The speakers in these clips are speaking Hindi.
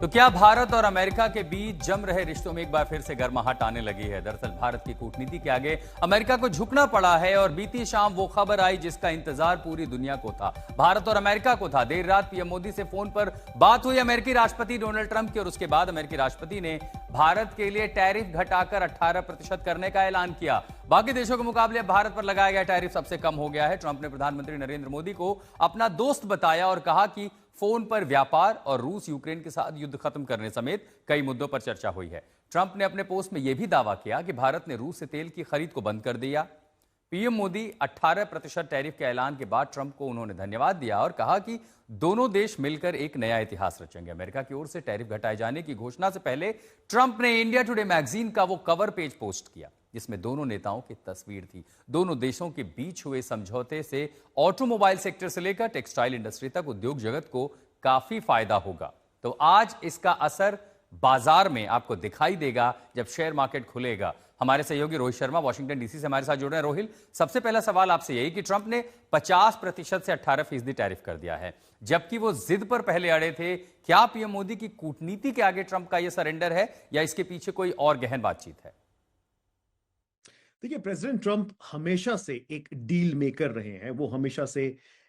तो क्या भारत और अमेरिका के बीच जम रहे रिश्तों में एक बार फिर से गर्माहट आने लगी है। दरअसल भारत की कूटनीति के आगे अमेरिका को झुकना पड़ा है और बीती शाम वो खबर आई जिसका इंतजार पूरी दुनिया को था, भारत और अमेरिका को था। देर रात पीएम मोदी से फोन पर बात हुई अमेरिकी राष्ट्रपति डोनाल्ड ट्रंप की और उसके बाद अमेरिकी राष्ट्रपति ने भारत के लिए टैरिफ घटाकर 18% करने का ऐलान किया। बाकी देशों के मुकाबले भारत पर लगाया गया टैरिफ सबसे कम हो गया है। ट्रंप ने प्रधानमंत्री नरेंद्र मोदी को अपना दोस्त बताया और कहा कि फोन पर व्यापार और रूस यूक्रेन के साथ युद्ध खत्म करने समेत कई मुद्दों पर चर्चा हुई है। ट्रंप ने अपने पोस्ट में यह भी दावा किया कि भारत ने रूस से तेल की खरीद को बंद कर दिया। पीएम मोदी 18% टैरिफ के ऐलान के बाद ट्रंप को उन्होंने धन्यवाद दिया और कहा कि दोनों देश मिलकर एक नया इतिहास रचेंगे। अमेरिका की ओर से टैरिफ घटाए जाने की घोषणा से पहले ट्रंप ने इंडिया टुडे मैगजीन का वो कवर पेज पोस्ट किया जिसमें दोनों नेताओं की तस्वीर थी। दोनों देशों के बीच हुए समझौते से ऑटोमोबाइल सेक्टर से लेकर टेक्सटाइल इंडस्ट्री तक उद्योग जगत को काफी फायदा होगा। तो आज इसका असर बाजार में आपको दिखाई देगा जब शेयर मार्केट खुलेगा। हमारे सहयोगी रोहित शर्मा वाशिंगटन डीसी से हमारे साथ जुड़ रहे हैं। रोहित, सबसे पहला सवाल आपसे यही कि ट्रंप ने 50% से 18% टैरिफ कर दिया है, जबकि वो जिद पर पहले अड़े थे। क्या पीएम मोदी की कूटनीति के आगे ट्रंप का यह सरेंडर है या इसके पीछे कोई और गहन बातचीत है? देखिए, प्रेसिडेंट ट्रंप हमेशा से एक डील मेकर रहे हैं। वो हमेशा से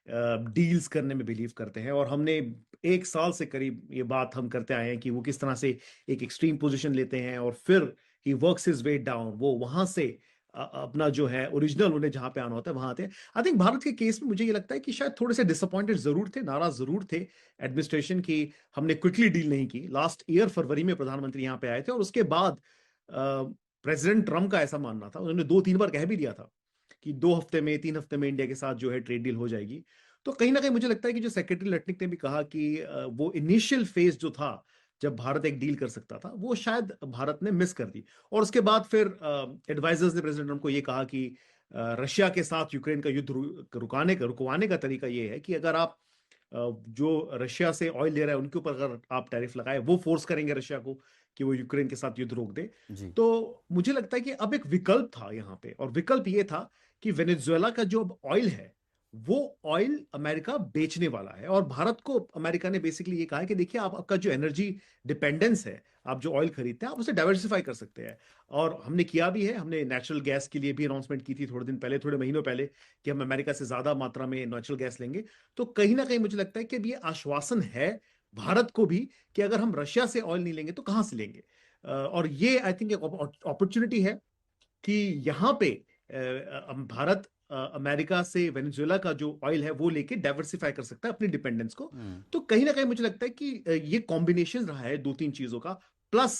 डील्स करने में बिलीव करते हैं और हमने 1 साल से करीब ये बात हम करते आए हैं कि वो किस तरह से एक एक्सट्रीम पोजीशन लेते हैं और फिर he works his way down. वो वहां से अपना जो है ओरिजिनल उन्हें जहां पे आना होता है वहां आते हैं। आई थिंक भारत के केस में मुझे ये लगता है कि शायद थोड़े से डिसअपॉइंटेड जरूर थे, नाराज जरूर थे एडमिनिस्ट्रेशन की। हमने क्विकली डील नहीं की। लास्ट ईयर फरवरी में प्रधानमंत्री यहाँ पे आए थे और उसके बाद प्रेसिडेंट ट्रंप का ऐसा मानना था, उन्होंने 2-3 बार कह भी दिया था कि 2 हफ्ते में 3 हफ्ते में इंडिया के साथ जो है ट्रेड डील हो जाएगी। तो कहीं ना कहीं मुझे लगता है कि जो सेक्रेटरी लेटनिक ने भी कहा कि वो इनिशियल फेज जो था जब भारत एक डील कर सकता था वो शायद भारत ने मिस कर दी। और उसके बाद फिर एडवाइजर्स ने प्रेसिडेंट ट्रंप को ये कहा कि रशिया के साथ यूक्रेन का युद्ध रुकवाने का तरीका ये है कि अगर आप जो रशिया से ऑयल ले रहा है उनके ऊपर अगर आप टैरिफ लगाए, वो फोर्स करेंगे रशिया को कि वो यूक्रेन के साथ युद्ध रोक दे। जी। तो मुझे लगता है कि अब एक विकल्प था यहाँ पे और विकल्प ये था कि वेनेजुएला का जो अब ऑयल है वो ऑयल अमेरिका बेचने वाला है और भारत को अमेरिका ने बेसिकली ये कहा है कि देखिए, आप आपका जो एनर्जी डिपेंडेंस है, आप जो ऑयल खरीदते हैं आप उसे डाइवर्सिफाई कर सकते हैं। और हमने किया भी है। हमने नेचुरल गैस के लिए भी अनाउंसमेंट की थी थोड़े दिन पहले, थोड़े महीनों पहले, कि हम अमेरिका से ज्यादा मात्रा में नेचुरल गैस लेंगे। तो कहीं ना कहीं मुझे लगता है कि अब ये आश्वासन है भारत को भी कि अगर हम रशिया से ऑयल नहीं लेंगे तो कहां से लेंगे। और ये आई थिंक एक अपॉर्चुनिटी है कि यहाँ पे भारत अमेरिका से वेनेजुएला का जो ऑयल है वो लेके डाइवर्सिफाई कर सकता है अपनी डिपेंडेंस को। तो कहीं ना कहीं मुझे लगता है कि ये कॉम्बिनेशन रहा है 2-3 चीजों का। प्लस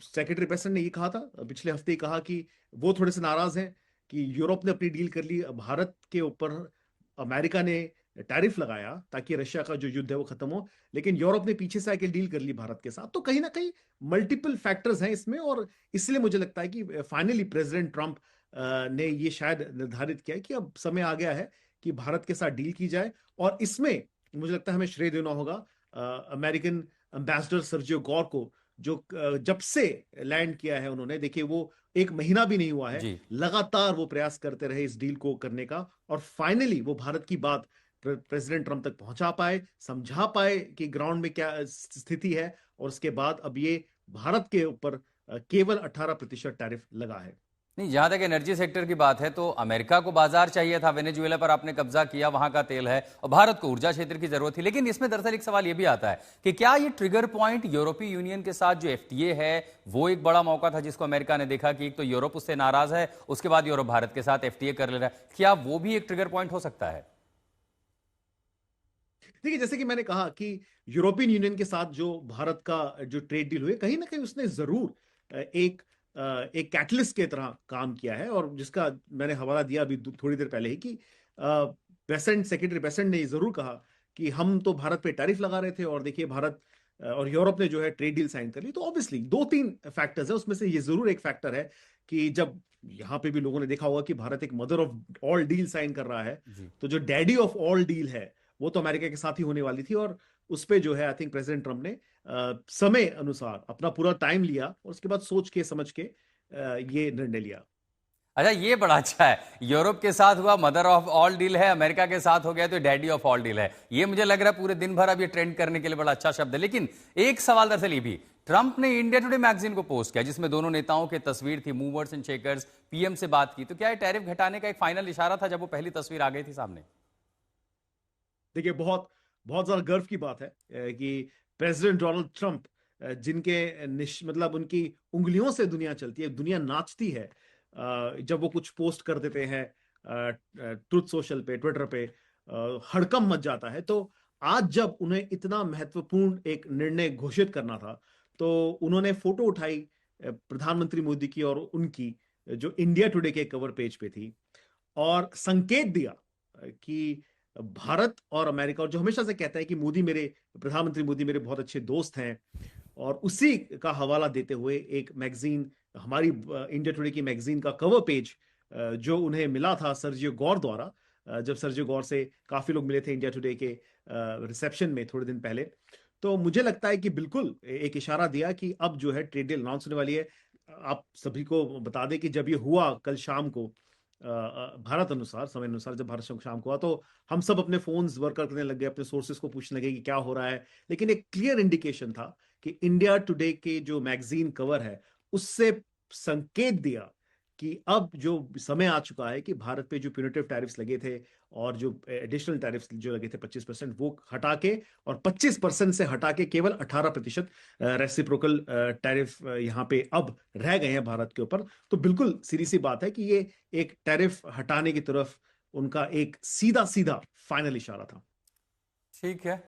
सेक्रेटरी प्रेसिडेंट ने ये कहा था, पिछले हफ्ते ही कहा कि वो थोड़े से नाराज हैं कि यूरोप ने अपनी डील कर ली, भारत के ऊपर अमेरिका ने टैरिफ लगाया ताकि रशिया का जो युद्ध है वो खत्म हो, लेकिन यूरोप ने पीछे से आके डील कर ली भारत के साथ। तो कहीं ना कहीं मल्टीपल फैक्टर्स हैं इसमें और इसलिए मुझे लगता है कि फाइनली प्रेसिडेंट ट्रंप ने ये शायद निर्धारित किया है कि अब समय आ गया है कि भारत के साथ डील की जाए। और इसमें मुझे लगता है हमें श्रेय देना होगा अमेरिकन एम्बेसडर सर्जियो गौर को, जो जब से लैंड किया है उन्होंने, देखिए वो 1 महीना भी नहीं हुआ है, जी। लगातार वो प्रयास करते रहे इस डील को करने का और फाइनली वो भारत की बात प्रेसिडेंट ट्रंप तक पहुंचा पाए, समझा पाए कि ग्राउंड में क्या स्थिति है। और उसके बाद अब ये भारत के ऊपर केवल 18% टैरिफ लगा है। नहीं, जहां तक एनर्जी सेक्टर की बात है तो अमेरिका को बाजार चाहिए था, वेनेजुएला पर आपने कब्जा किया, वहां का तेल है, और भारत को ऊर्जा क्षेत्र की जरूरत थी। लेकिन इसमें दरअसल एक सवाल यह भी आता है कि क्या ये ट्रिगर पॉइंट यूरोपीय यूनियन के साथ जो एफटीए है वो एक बड़ा मौका था जिसको अमेरिका ने देखा कि एक तो यूरोप उससे नाराज है, उसके बाद यूरोप भारत के साथ एफटीए कर ले रहा है। क्या वो भी एक ट्रिगर पॉइंट हो सकता है? देखिए, जैसे कि मैंने कहा कि यूरोपियन यूनियन के साथ जो भारत का जो ट्रेड डील हुए, कहीं ना कहीं उसने जरूर एक कैटलिस्ट के तरह काम किया है और जिसका मैंने हवाला दिया अभी थोड़ी देर पहले ही कि सेक्रेटरी बेसेंट ने जरूर कहा कि हम तो भारत पे टैरिफ लगा रहे थे और देखिए भारत और यूरोप ने जो है ट्रेड डील साइन कर ली। तो ऑब्वियसली 2-3 फैक्टर्स है, उसमें से ये जरूर एक फैक्टर है कि जब यहाँ पे भी लोगों ने देखा होगा कि भारत एक mother of all deal sign कर रहा है, जी। तो जो डैडी ऑफ ऑल डील है वो तो अमेरिका के साथ ही होने वाली थी। और उस पे जो है आई थिंक प्रेसिडेंट ट्रंप ने समय अनुसार अपना पूरा टाइम लिया और उसके बाद सोच के समझ के ये निर्णय लिया। अच्छा, ये बड़ा अच्छा है। यूरोप के साथ हुआ मदर ऑफ ऑल डील है, अमेरिका के साथ हो गया तो डैडी ऑफ ऑल डील है। ये मुझे लग रहा है पूरे दिन भर अब ये ट्रेंड करने के लिए बड़ा अच्छा शब्द है। लेकिन एक सवाल दरअसल ये भी, ट्रंप ने इंडिया टुडे मैगजीन को पोस्ट किया जिसमें दोनों नेताओं की तस्वीर थी, मूवर्स एंड शेकर्स, पीएम से बात की। तो क्या ये टैरिफ घटाने का एक फाइनल इशारा था जब वो पहली तस्वीर आ गई थी सामने? देखिए, बहुत बहुत ज्यादा गर्व की बात है कि प्रेसिडेंट डोनाल्ड ट्रंप, जिनके मतलब उनकी उंगलियों से दुनिया चलती है, दुनिया नाचती है जब वो कुछ पोस्ट कर देते हैं ट्रुथ सोशल पे, ट्विटर पे, हड़कंप मच जाता है। तो आज जब उन्हें इतना महत्वपूर्ण एक निर्णय घोषित करना था, तो उन्होंने फोटो उठाई प्रधानमंत्री मोदी की और उनकी, जो इंडिया टुडे के कवर पेज पे थी, और संकेत दिया कि भारत और अमेरिका, और जो हमेशा से कहता है कि प्रधानमंत्री मोदी मेरे बहुत अच्छे दोस्त हैं, और उसी का हवाला देते हुए एक मैगजीन, हमारी इंडिया टुडे की मैगजीन का कवर पेज जो उन्हें मिला था सर्जियो गौर द्वारा, जब सर्जियो गौर से काफी लोग मिले थे इंडिया टुडे के रिसेप्शन में थोड़े दिन पहले। तो मुझे लगता है कि बिल्कुल एक इशारा दिया कि अब जो है ट्रेड डील अनाउंस होने वाली है। आप सभी को बता दें कि जब ये हुआ कल शाम को, भारत अनुसार, समय अनुसार, जब भारत शाम को हुआ, तो हम सब अपने फोन्स वर्क करने लग गए, अपने सोर्सेज को पूछने लगे कि क्या हो रहा है। लेकिन एक क्लियर इंडिकेशन था कि इंडिया टुडे के जो मैगजीन कवर है, उससे संकेत दिया कि अब जो समय आ चुका है कि भारत पे जो प्यूनिटिव टैरिफ्स लगे थे और जो एडिशनल टैरिफ्स जो लगे थे 25%, वो हटा के, और 25% से हटा के केवल 18% रेसिप्रोकल टैरिफ यहाँ पे अब रह गए हैं भारत के ऊपर। तो बिल्कुल सीधी सी बात है कि ये एक टैरिफ हटाने की तरफ उनका एक सीधा सीधा फाइनल इशारा था। ठीक है।